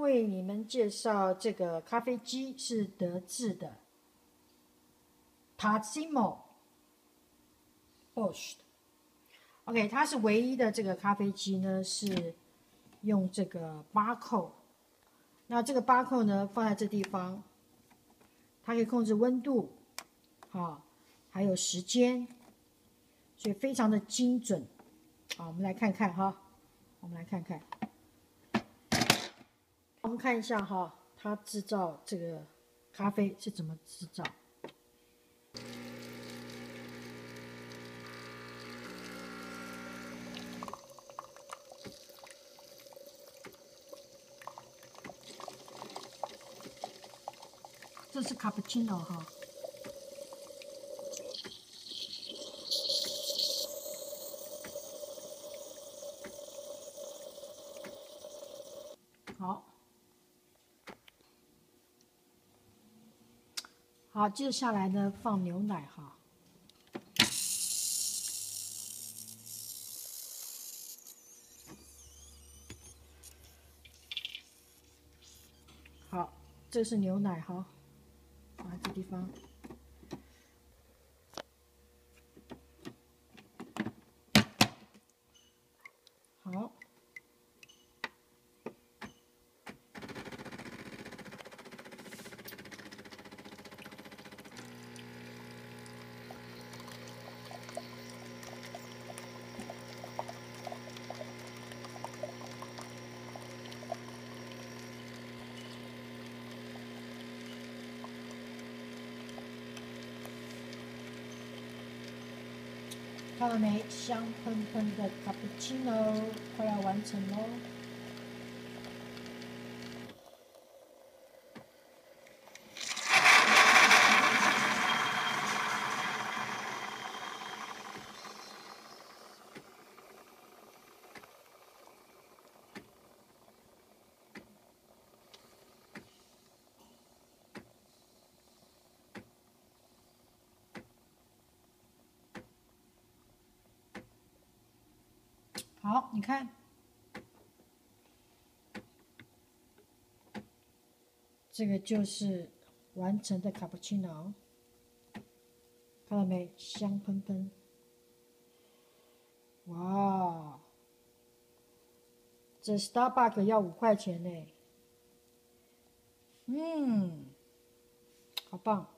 为你们介绍这个咖啡机是德制的 Tassimo Bosch 的。OK， 它是唯一的这个咖啡机呢，是用这个 barcode。那这个 barcode 呢，放在这地方，它可以控制温度，还有时间，所以非常的精准。好，我们来看看哈，我们来看看。我们看一下哈，它制造这个咖啡是怎么制造。这是卡布奇诺哈。好，接下来呢，放牛奶哈。好，这是牛奶哈，放在这地方。好。看到没？香喷喷的卡布奇诺快要完成喽！好，你看，这个就是完成的卡布奇诺，看到没？香喷喷，哇！这 Starbucks 要5块钱呢，好棒！